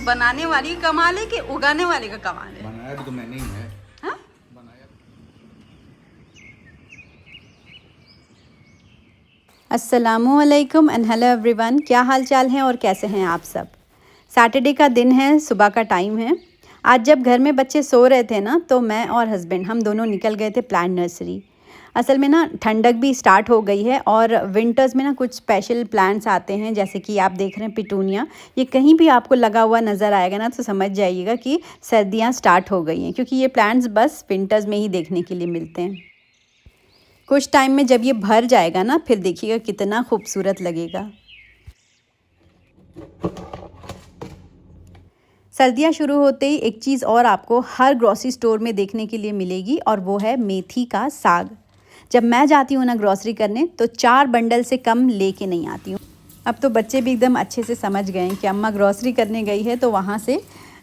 बनाने वाली का कमाल है कि उगाने वाले का कमाल है? बनाया भी तो मैंने ही है। हाँ? बनाया। अस्सलामुअलैकुम एंड हेलो एवरीवन, क्या हाल चाल है और कैसे हैं आप सब। सैटरडे का दिन है, सुबह का टाइम है। आज जब घर में बच्चे सो रहे थे ना, तो मैं और हस्बैंड हम दोनों निकल गए थे प्लांट नर्सरी। असल में ना ठंडक भी स्टार्ट हो गई है और विंटर्स में ना कुछ स्पेशल प्लांट्स आते हैं, जैसे कि आप देख रहे हैं पिटूनिया। ये कहीं भी आपको लगा हुआ नज़र आएगा ना, तो समझ जाइएगा कि सर्दियाँ स्टार्ट हो गई हैं, क्योंकि ये प्लांट्स बस विंटर्स में ही देखने के लिए मिलते हैं। कुछ टाइम में जब ये भर जाएगा ना, फिर देखिएगा कितना खूबसूरत लगेगा। सर्दियाँ शुरू होते ही एक चीज़ और आपको हर ग्रॉसरी स्टोर में देखने के लिए मिलेगी, और वो है मेथी का साग। जब मैं जाती हूँ ना ग्रॉसरी करने, तो 4 बंडल से कम लेके नहीं आती हूँ। अब तो बच्चे भी एकदम अच्छे से समझ गए हैं कि अम्मा ग्रॉसरी करने गई है तो वहाँ से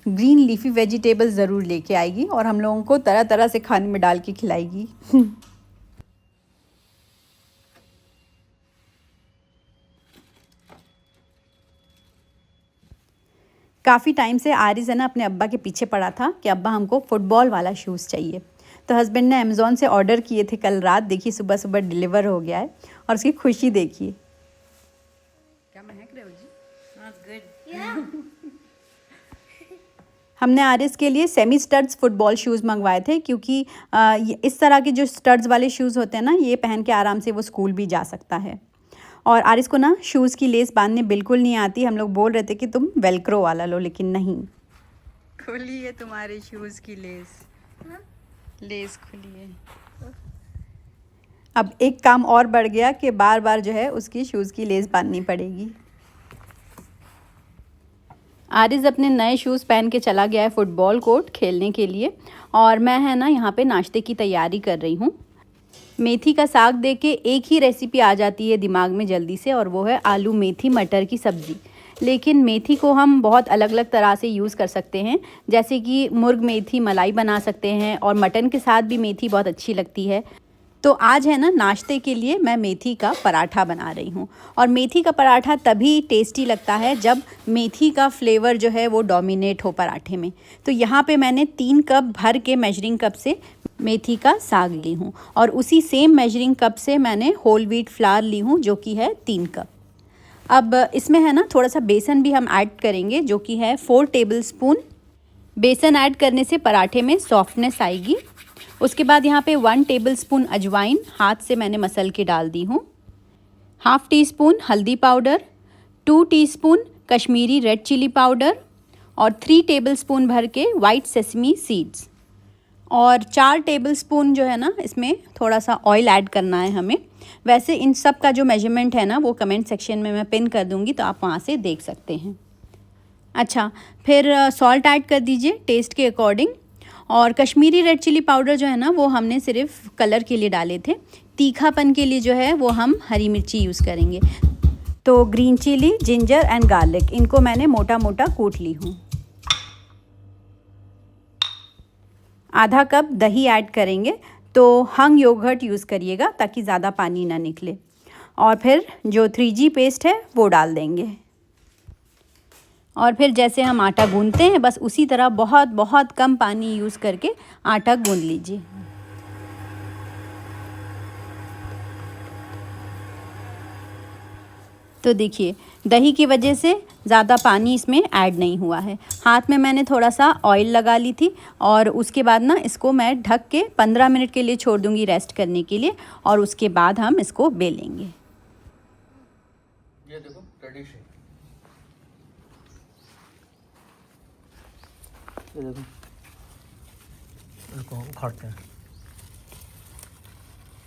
ग्रीन लीफी वेजिटेबल ज़रूर लेके आएगी और हम लोगों को तरह तरह से खाने में डाल के खिलाएगी। काफ़ी टाइम से आरिज़ है ना अपने अब्बा के पीछे पड़ा था कि अब्बा हमको फ़ुटबॉल वाला शूज़ चाहिए। तो हस्बैंड ने अमेज़ॉन से ऑर्डर किए थे कल रात। देखिए सुबह सुबह डिलीवर हो गया है और उसकी खुशी देखिए। क्या महक रहे हो जी? हमने आरिज़ के लिए सेमी स्टड्स फुटबॉल शूज़ मंगवाए थे, क्योंकि इस तरह के जो स्टड्स वाले शूज़ होते हैं ना, ये पहन के आराम से वो स्कूल भी जा सकता है। और आरिस को ना शूज़ की लेस बांधने बिल्कुल नहीं आती। हम लोग बोल रहे थे कि तुम वेलक्रो वाला लो, लेकिन नहीं। खुली है तुम्हारे शूज़ की लेस। लेस खुली है। अब एक काम और बढ़ गया कि बार बार जो है उसकी शूज़ की लेस बांधनी पड़ेगी। आरिज़ अपने नए शूज़ पहन के चला गया है फुटबॉल कोर्ट खेलने के लिए, और मैं है ना यहाँ पे नाश्ते की तैयारी कर रही हूँ। मेथी का साग देख के एक ही रेसिपी आ जाती है दिमाग में जल्दी से, और वो है आलू मेथी मटर की सब्ज़ी। लेकिन मेथी को हम बहुत अलग अलग तरह से यूज़ कर सकते हैं, जैसे कि मुर्ग मेथी मलाई बना सकते हैं, और मटन के साथ भी मेथी बहुत अच्छी लगती है। तो आज है ना नाश्ते के लिए मैं मेथी का पराठा बना रही हूँ। और मेथी का पराठा तभी टेस्टी लगता है जब मेथी का फ्लेवर जो है वो डोमिनेट हो पराठे में। तो यहाँ पे मैंने 3 कप भर के मेजरिंग कप से मेथी का साग ली हूँ, और उसी सेम मेजरिंग कप से मैंने होल व्हीट फ्लावर ली हूँ, जो कि है 3 कप। अब इसमें है ना थोड़ा सा बेसन भी हम ऐड करेंगे, जो कि है 4 टेबलस्पून। बेसन ऐड करने से पराठे में सॉफ्टनेस आएगी। उसके बाद यहाँ पे 1 टेबलस्पून अजवाइन हाथ से मैंने मसल के डाल दी हूँ। ½ टीस्पून हल्दी powder, 2 teaspoon Kashmiri red chilli powder, और 3 टेबलस्पून भर के वाइट सेसमी सीड्स, और 4 टेबलस्पून जो है ना इसमें थोड़ा सा ऑयल ऐड करना है हमें। वैसे इन सब का जो मेजरमेंट है ना वो कमेंट सेक्शन में मैं पिन कर दूँगी, तो आप वहाँ से देख सकते हैं। अच्छा, फिर सॉल्ट ऐड कर दीजिए टेस्ट के अकॉर्डिंग। और कश्मीरी रेड चिली पाउडर जो है ना वो हमने सिर्फ कलर के लिए डाले थे। तीखापन के लिए जो है वो हम हरी मिर्ची यूज़ करेंगे। तो green chilli, ginger and garlic, इनको मैंने मोटा मोटा कूट ली हूँ। ½ कप दही ऐड करेंगे, तो हंग योगर्ट यूज़ करिएगा ताकि ज़्यादा पानी ना निकले। और फिर जो 3G पेस्ट है वो डाल देंगे। और फिर जैसे हम आटा गूंथते हैं बस उसी तरह बहुत बहुत कम पानी यूज़ करके आटा गूंथ लीजिए। तो देखिए दही की वजह से ज़्यादा पानी इसमें ऐड नहीं हुआ है। हाथ में मैंने थोड़ा सा ऑयल लगा ली थी, और उसके बाद ना इसको मैं ढक के 15 मिनट के लिए छोड़ दूँगी रेस्ट करने के लिए, और उसके बाद हम इसको बेलेंगे। ये देखो ट्रेडिशन, ये देखो इसको उखाड़ते हैं।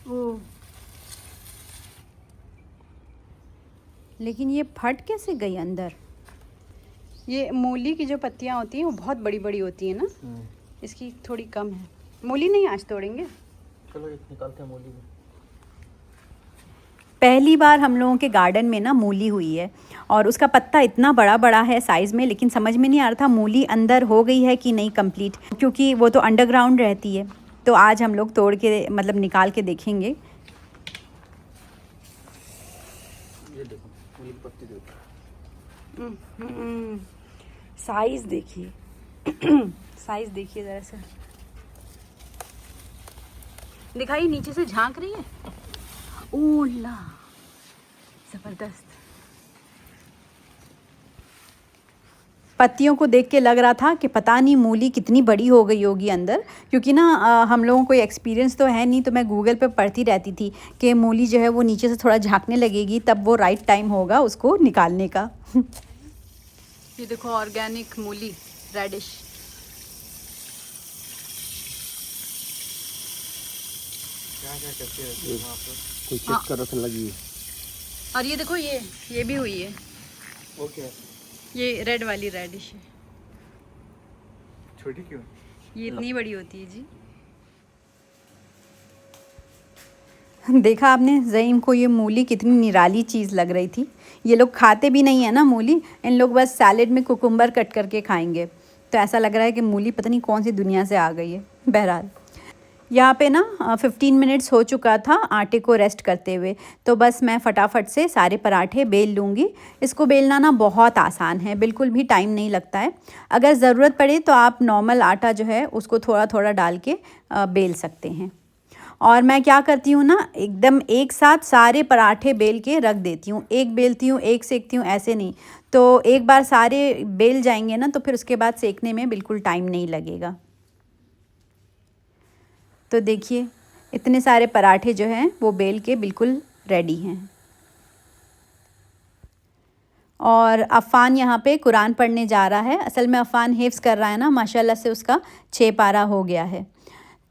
ओह, लेकिन ये फट कैसे गई अंदर? ये मूली की जो पत्तियाँ होती हैं वो बहुत बड़ी बड़ी होती हैं ना, इसकी थोड़ी कम है। मूली नहीं आज तोड़ेंगे, चलो एक निकालते हैं मूली भी। पहली बार हम लोगों के गार्डन में ना मूली हुई है और उसका पत्ता इतना बड़ा बड़ा है साइज़ में, लेकिन समझ में नहीं आ रहा था मूली अंदर हो गई है कि नहीं कंप्लीट, क्योंकि वो तो अंडरग्राउंड रहती है। तो आज हम लोग तोड़ के मतलब निकाल के देखेंगे। ये देखो मूली की पत्ती देखो, साइज़ देखिए साइज़ देखिए ज़रा सा, दिखाई नीचे से झांक रही है। ओला जबरदस्त। पत्तियों को देख के लग रहा था कि पता नहीं मूली कितनी बड़ी हो गई होगी अंदर, क्योंकि ना हम लोगों को एक्सपीरियंस तो है नहीं, तो मैं गूगल पे पढ़ती रहती थी कि मूली जो है वो नीचे से थोड़ा झांकने लगेगी तब वो राइट टाइम होगा उसको निकालने का। ये देखो ऑर्गेनिक मूली रेडिश। क्या क्या करते रहते हैं वहाँ पर, कोई चेक कर रहा था लगी। और ये देखो ये भी हुई है, ओके ये रेड वाली रेडिश है। छोटी क्यों, ये इतनी बड़ी होती है जी। देखा आपने ज़ईम को, ये मूली कितनी निराली चीज़ लग रही थी। ये लोग खाते भी नहीं है ना मूली, इन लोग बस सैलेड में कुकुम्बर कट करके खाएंगे। तो ऐसा लग रहा है कि मूली पता नहीं कौन सी दुनिया से आ गई है। बहरहाल यहाँ पे ना 15 मिनट्स हो चुका था आटे को रेस्ट करते हुए, तो बस मैं फटाफट से सारे पराठे बेल लूँगी। इसको बेलना ना बहुत आसान है, बिल्कुल भी टाइम नहीं लगता है। अगर ज़रूरत पड़े तो आप नॉर्मल आटा जो है उसको थोड़ा थोड़ा डाल के बेल सकते हैं। और मैं क्या करती हूँ ना, एकदम एक साथ सारे पराठे बेल के रख देती हूँ, एक बेलती हूँ एक सेकती हूँ, ऐसे नहीं। तो एक बार सारे बेल जाएंगे ना तो फिर उसके बाद सेकने में बिल्कुल टाइम नहीं लगेगा। तो देखिए इतने सारे पराठे जो हैं वो बेल के बिल्कुल रेडी हैं। और अफ़ान यहाँ पे कुरान पढ़ने जा रहा है। असल में अफ़ान हिफ्ज़ कर रहा है ना, माशाल्लाह से उसका 6 पारा हो गया है।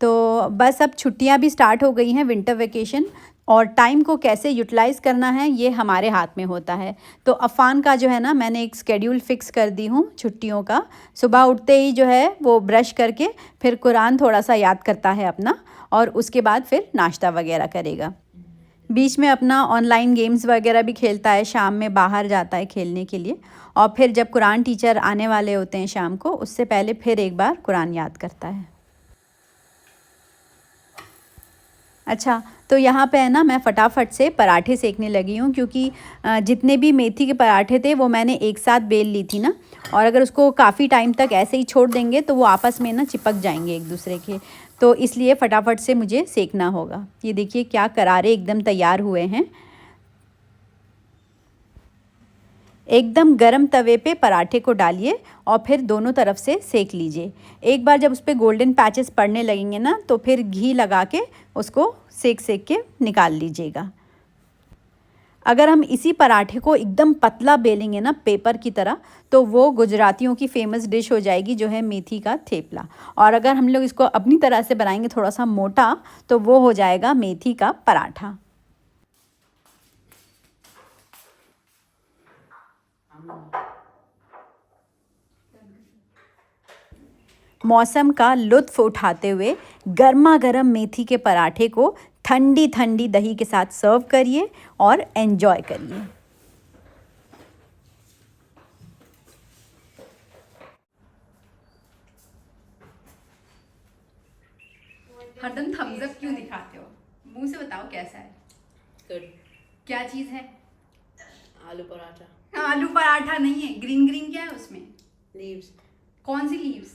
तो बस अब छुट्टियाँ भी स्टार्ट हो गई हैं, विंटर वेकेशन, और टाइम को कैसे यूटिलाइज़ करना है ये हमारे हाथ में होता है। तो अफ़ान का जो है ना मैंने एक शेड्यूल फ़िक्स कर दी हूँ छुट्टियों का। सुबह उठते ही जो है वो ब्रश करके फिर कुरान थोड़ा सा याद करता है अपना, और उसके बाद फिर नाश्ता वगैरह करेगा। बीच में अपना ऑनलाइन गेम्स वगैरह भी खेलता है, शाम में बाहर जाता है खेलने के लिए, और फिर जब कुरान टीचर आने वाले होते हैं शाम को, उससे पहले फिर एक बार कुरान याद करता है। अच्छा, तो यहाँ पे है ना मैं फटाफट से पराठे सेकने लगी हूँ, क्योंकि जितने भी मेथी के पराठे थे वो मैंने एक साथ बेल ली थी ना, और अगर उसको काफ़ी टाइम तक ऐसे ही छोड़ देंगे तो वो आपस में ना चिपक जाएंगे एक दूसरे के, तो इसलिए फटाफट से मुझे सेकना होगा। ये देखिए क्या करारे एकदम तैयार हुए हैं। एकदम गरम तवे पे पराठे को डालिए और फिर दोनों तरफ से सेक लीजिए। एक बार जब उस पर गोल्डन पैचेस पड़ने लगेंगे ना तो फिर घी लगा के उसको सेक के निकाल लीजिएगा। अगर हम इसी पराठे को एकदम पतला बेलेंगे ना पेपर की तरह, तो वो गुजरातियों की फेमस डिश हो जाएगी जो है मेथी का थेपला। और अगर हम लोग इसको अपनी तरह से बनाएंगे थोड़ा सा मोटा, तो वो हो जाएगा मेथी का पराठा। मौसम का लुत्फ़ उठाते हुए गर्मा गर्म मेथी के पराठे को ठंडी ठंडी दही के साथ सर्व करिए और एंजॉय करिए। हरदम थम्स अप क्यों दिखाते हो? मुंह से बताओ कैसा है? गुड। क्या चीज़ है? आलू पराठा। आलू पराठा नहीं है, ग्रीन ग्रीन क्या है उसमें? लीव्स। कौन सी लीव्स?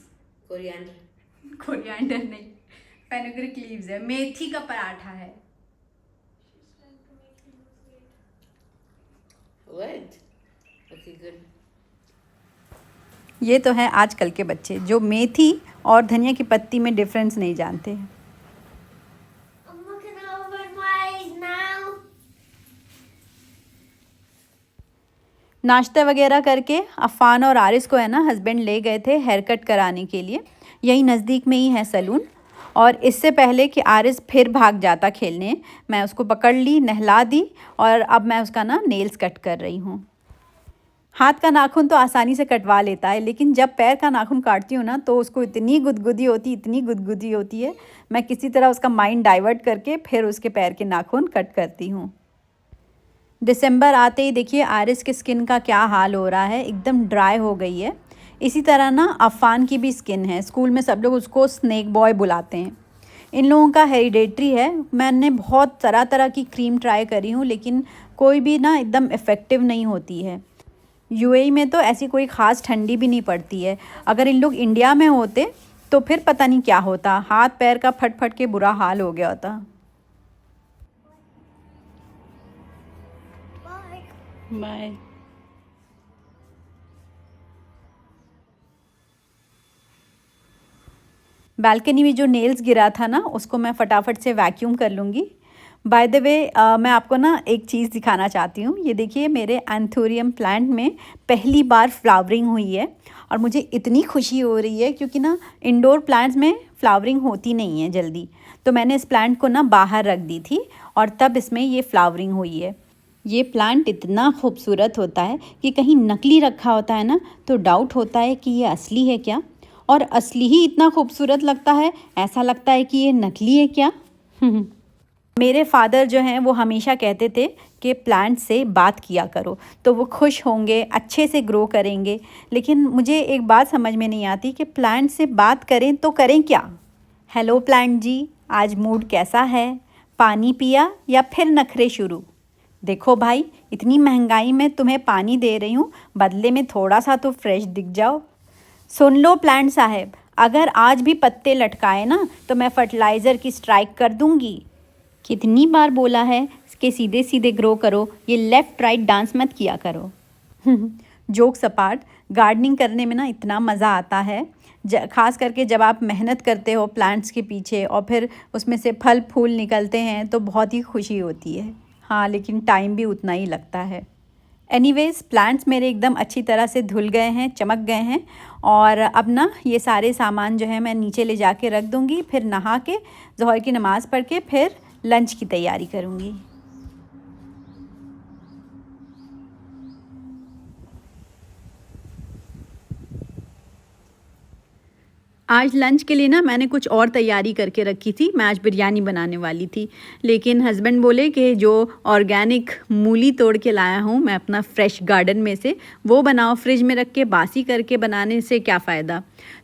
कोरिएंडर। कोरिएंडर नहीं, फेनुग्रीक लीव्स है। मेथी का पराठा है। What? Okay, good. ये तो है आजकल के बच्चे जो मेथी और धनिया की पत्ती में डिफरेंस नहीं जानते। I'm looking over my eyes now. नाश्ता वगैरह करके अफ़ान और आरिस को है ना हस्बैंड ले गए थे हेयर कट कराने के लिए। यही नज़दीक में ही है सैलून। और इससे पहले कि आरिस फिर भाग जाता खेलने, मैं उसको पकड़ ली, नहला दी, और अब मैं उसका ना नेल्स कट कर रही हूँ। हाथ का नाखून तो आसानी से कटवा लेता है, लेकिन जब पैर का नाखून काटती हूँ ना तो उसको इतनी गुदगुदी होती है, मैं किसी तरह उसका माइंड डाइवर्ट करके फिर उसके पैर के नाखून कट करती हूँ। दिसंबर आते ही देखिए आरिस के स्किन का क्या हाल हो रहा है, एकदम ड्राई हो गई है। इसी तरह ना अफ़ान की भी स्किन है, स्कूल में सब लोग उसको स्नैक बॉय बुलाते हैं। इन लोगों का हेरिडेटरी है। मैंने बहुत तरह तरह की क्रीम ट्राई करी हूँ, लेकिन कोई भी ना एकदम इफ़ेक्टिव नहीं होती है। यूएई में तो ऐसी कोई ख़ास ठंडी भी नहीं पड़ती है। अगर इन लोग इंडिया में होते तो फिर पता नहीं क्या होता, हाथ पैर का फट फट के बुरा हाल हो गया होता। बाय। बालकनी में जो नेल्स गिरा था ना उसको मैं फटाफट से वैक्यूम कर लूँगी। बाय द वे मैं आपको ना एक चीज़ दिखाना चाहती हूँ। ये देखिए मेरे एंथोरियम प्लांट में पहली बार फ्लावरिंग हुई है और मुझे इतनी खुशी हो रही है क्योंकि ना इंडोर प्लांट्स में फ्लावरिंग होती नहीं है जल्दी। तो मैंने इस प्लांट को ना बाहर रख दी थी और तब इसमें ये फ्लावरिंग हुई है। ये प्लांट इतना खूबसूरत होता है कि कहीं नकली रखा होता है ना तो डाउट होता है कि ये असली है क्या, और असली ही इतना खूबसूरत लगता है, ऐसा लगता है कि ये नकली है क्या। मेरे फादर जो हैं वो हमेशा कहते थे कि प्लांट से बात किया करो तो वो खुश होंगे, अच्छे से ग्रो करेंगे। लेकिन मुझे एक बात समझ में नहीं आती कि प्लांट से बात करें तो करें क्या। हेलो प्लांट जी, आज मूड कैसा है? पानी पिया या फिर नखरे शुरू? देखो भाई, इतनी महंगाई में तुम्हें पानी दे रही हूँ, बदले में थोड़ा सा तो फ्रेश दिख जाओ। सुन लो प्लांट साहब, अगर आज भी पत्ते लटकाए ना तो मैं फर्टिलाइज़र की स्ट्राइक कर दूँगी। कितनी बार बोला है कि सीधे सीधे ग्रो करो, ये लेफ़्ट राइट डांस मत किया करो। जोक्स अपार्ट, गार्डनिंग करने में ना इतना मज़ा आता है, ख़ास करके जब आप मेहनत करते हो प्लांट्स के पीछे और फिर उसमें से फल फूल निकलते हैं तो बहुत ही खुशी होती है। हाँ, लेकिन टाइम भी उतना ही लगता है। एनीवेज़, प्लांट्स मेरे एकदम अच्छी तरह से धुल गए हैं, चमक गए हैं, और अब ना ये सारे सामान जो है मैं नीचे ले जाके रख दूँगी। फिर नहा के ज़ोहर की नमाज़ पढ़ के फिर लंच की तैयारी करूँगी। आज लंच के लिए ना मैंने कुछ और तैयारी करके रखी थी। मैं आज बिरयानी बनाने वाली थी, लेकिन हस्बैंड बोले कि जो ऑर्गेनिक मूली तोड़ के लाया हूँ मैं अपना फ्रेश गार्डन में से, वो बनाओ, फ्रिज में रख के बासी करके बनाने से क्या फ़ायदा।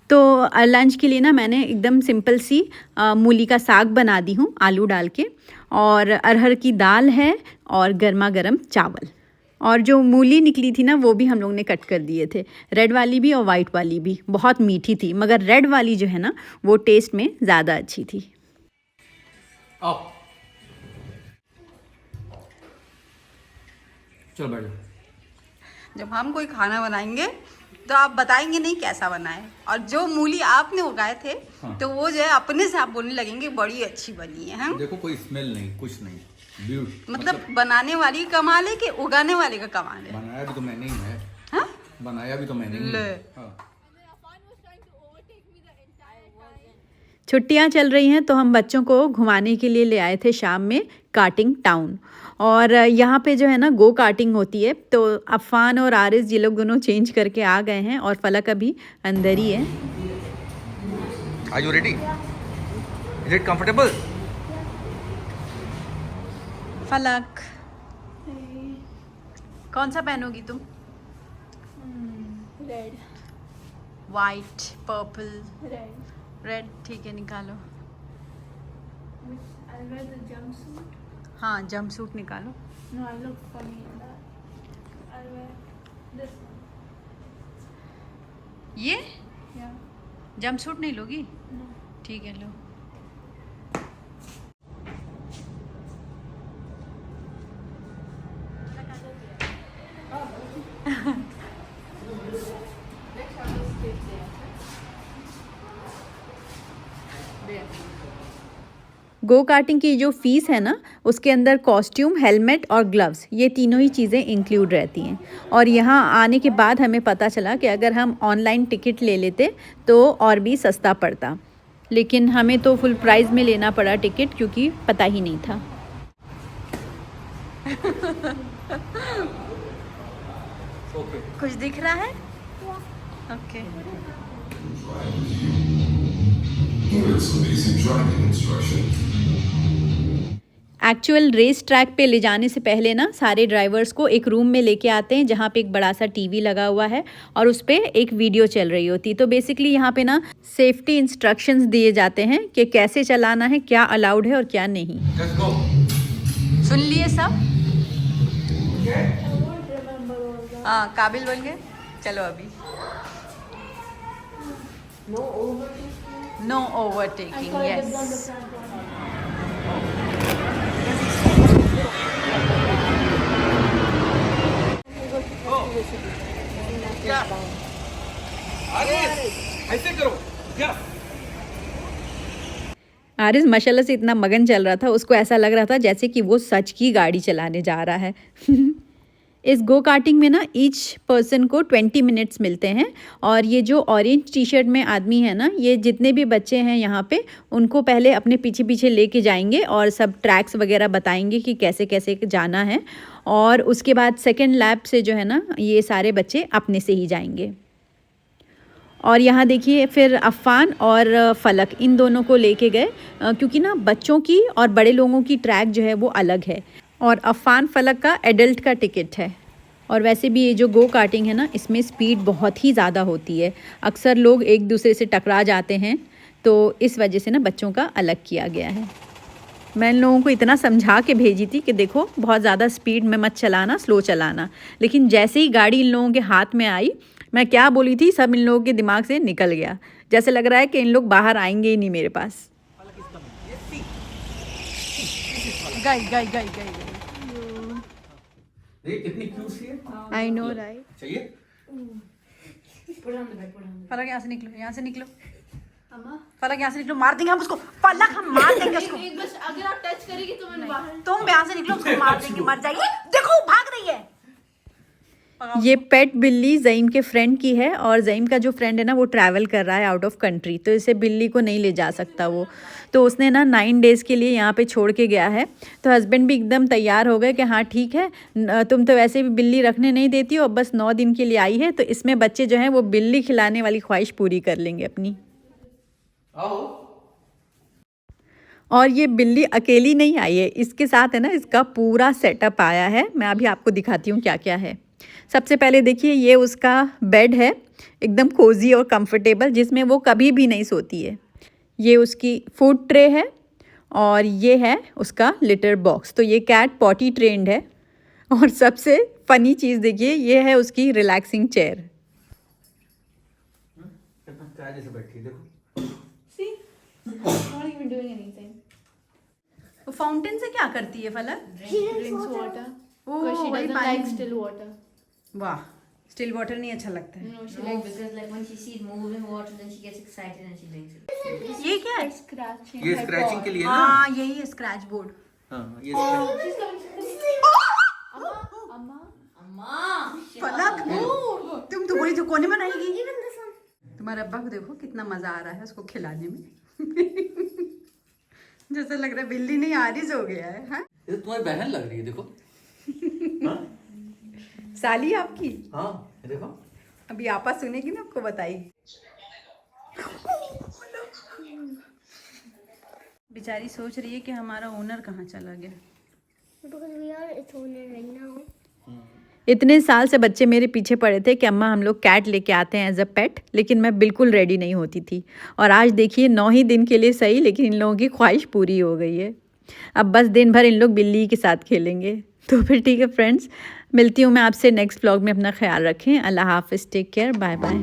तो लंच के लिए ना मैंने एकदम सिंपल सी मूली का साग बना दी हूँ आलू डाल के, और अरहर की दाल है और गर्मा गर्म चावल। और जो मूली निकली थी ना वो भी हम लोग ने कट कर दिए थे, रेड वाली भी और वाइट वाली भी। बहुत मीठी थी, मगर रेड वाली जो है ना वो टेस्ट में ज़्यादा अच्छी थी। चलो बैठ। जब हम कोई खाना बनाएंगे तो आप बताएंगे नहीं कैसा बनाए, और जो मूली आपने उगाए थे हाँ। तो वो जो है अपने से आप बोलने लगेंगे बड़ी अच्छी बनी है। हम देखो कोई स्मेल नहीं, कुछ नहीं, मतलब बनाने वाली का कमाल है कि उगाने वाले का कमाल है। बनाया भी तो मैंने ही है। हाँ? बनाया भी तो मैंने ही है। हाँ। छुट्टियां चल रही हैं तो हम बच्चों को घुमाने के लिए ले आए थे शाम में कार्टिंग टाउन, और यहाँ पे जो है ना गो कार्टिंग होती है। तो अफ़ान और आरिस ये लोग दोनों चेंज करके आ गए हैं और फलक अभी अंदर ही है। Are you ready? Is it comfortable? फलक, कौन सा पहनोगी तुम? Red, white, purple, red. Red, ठीक है निकालो। I'll wear the jumpsuit. हाँ, जंप सूट निकालो। No, I look funny in that. I'll wear this one. ये Yeah. जंप सूट नहीं लोगी? No. ठीक है, लो। गो कार्टिंग की जो फ़ीस है ना उसके अंदर कॉस्ट्यूम, हेलमेट और ग्लव्स, ये तीनों ही चीज़ें इंक्लूड रहती हैं। और यहाँ आने के बाद हमें पता चला कि अगर हम ऑनलाइन टिकट ले लेते तो और भी सस्ता पड़ता, लेकिन हमें तो फुल प्राइस में लेना पड़ा टिकट क्योंकि पता ही नहीं था। ओके कुछ दिख रहा है? ओके। एक्चुअल रेस ट्रैक पे ले जाने से पहले ना सारे ड्राइवर्स को एक रूम में लेके आते हैं जहाँ पे एक बड़ा सा टीवी लगा हुआ है और उस पे एक वीडियो चल रही होती। तो बेसिकली यहाँ पे ना सेफ्टी इंस्ट्रक्शंस दिए जाते हैं कि कैसे चलाना है, क्या अलाउड है और क्या नहीं। सुन लिए सब? हाँ, काबिल बोल गए। चलो अभी नो ओवरटेकिंग। यस। ऐसे करो। आरिस माशाल्लाह से इतना मगन चल रहा था, उसको ऐसा लग रहा था जैसे कि वो सच की गाड़ी चलाने जा रहा है। इस गो कार्टिंग में ना ईच पर्सन को 20 मिनट्स मिलते हैं और ये जो ऑरेंज टी शर्ट में आदमी है ना, ये जितने भी बच्चे हैं यहाँ पे उनको पहले अपने पीछे पीछे लेके जाएंगे और सब ट्रैक्स वगैरह बताएंगे कि कैसे कैसे जाना है और उसके बाद सेकेंड लैप से जो है ना ये सारे बच्चे अपने से ही जाएंगे। और यहाँ देखिए फिर अफ़ान और फ़लक इन दोनों को लेके गए क्योंकि ना बच्चों की और बड़े लोगों की ट्रैक जो है वो अलग है और अफ़ान फ़लक का एडल्ट का टिकट है। और वैसे भी ये जो गो कार्टिंग है ना इसमें स्पीड बहुत ही ज़्यादा होती है, अक्सर लोग एक दूसरे से टकरा जाते हैं, तो इस वजह से ना बच्चों का अलग किया गया है। मैं इन लोगों को इतना समझा के भेजी थी कि देखो बहुत ज़्यादा स्पीड में मत चलाना, स्लो चलाना, लेकिन जैसे ही गाड़ी इन लोगों के हाथ में आई, मैं क्या बोली थी सब इन लोगों के दिमाग से निकल गया। जैसे लग रहा है कि इन लोग बाहर आएंगे ही नहीं मेरे पास। गई ये कितनी क्यूट सी है। I know right. चाहिए? फलक यहाँ से निकलो, यहाँ से निकलो। फलक यहाँ से निकलो, मार देंगे हम उसको। फलक हम मार देंगे उसको। एक बस अगर आप टच करेगी तो मैं बाहर। तुम यहाँ से निकलो, उसको मार देंगे, मर जाएगी। देखो भाग रही है। ये पेट बिल्ली ज़ईम के फ्रेंड की है और ज़ईम का जो फ्रेंड है ना वो ट्रैवल कर रहा है आउट ऑफ कंट्री, तो इसे बिल्ली को नहीं ले जा सकता वो, तो उसने ना 9 डेज़ के लिए यहाँ पे छोड़ के गया है। तो हस्बैंड भी एकदम तैयार हो गए कि हाँ ठीक है, तुम तो वैसे भी बिल्ली रखने नहीं देती हो, बस 9 दिन के लिए आई है, तो इसमें बच्चे जो हैं वो बिल्ली खिलाने वाली ख्वाहिश पूरी कर लेंगे अपनी। और ये बिल्ली अकेली नहीं आई है, इसके साथ है ना इसका पूरा सेटअप आया है। मैं अभी आपको दिखाती हूँ क्या क्या है। सबसे पहले देखिए ये उसका बेड है, एकदम कोजी और कंफर्टेबल, जिसमें वो कभी भी नहीं सोती है। ये उसकी फूड ट्रे है और ये है उसका लिटर बॉक्स। तो ये कैट पॉटी ट्रेंड है। और सबसे फ़नी चीज़ देखिए ये है उसकी रिलैक्सिंग चेयर। चाय जैसे बैठी देखो। फाउंटेन से क्या करती है फलक? Drinks water. Because she doesn't like still water. वाह, स्टिल वाटर नहीं अच्छा लगता है। No, she likes because like when she sees moving water, then she gets excited and she drinks it. ये क्या है? Scratching. ये स्क्रैचिंग के लिए है ना? हाँ यही है स्क्रैच बोर्ड। हाँ, ये scratch- She's coming. Amma. फलक तुम तो बोली तो कोने में रहेगी। तुम्हारे अब्बा को देखो कितना मजा आ रहा है उसको खिलाने में। जैसे लग रहा है बिल्ली नहीं आरिज हो गया है। हाँ? ये तो तुम्हारी बहन लग रही है देखो। हाँ? साली आपकी। हाँ देखो। अभी आपा सुनेगी ना आपको बताएगी। बेचारी सोच रही है कि हमारा ओनर कहाँ चला गया। Because we are its owner right now. इतने साल से बच्चे मेरे पीछे पड़े थे कि अम्मा हम लोग कैट लेके आते हैं एज अ पेट, लेकिन मैं बिल्कुल रेडी नहीं होती थी। और आज देखिए 9 ही दिन के लिए सही, लेकिन इन लोगों की ख्वाहिश पूरी हो गई है। अब बस दिन भर इन लोग बिल्ली के साथ खेलेंगे। तो फिर ठीक है फ्रेंड्स, मिलती हूँ मैं आपसे नेक्स्ट व्लॉग में। अपना ख्याल रखें। अल्लाह हाफिज़, टेक केयर, बाय बाय।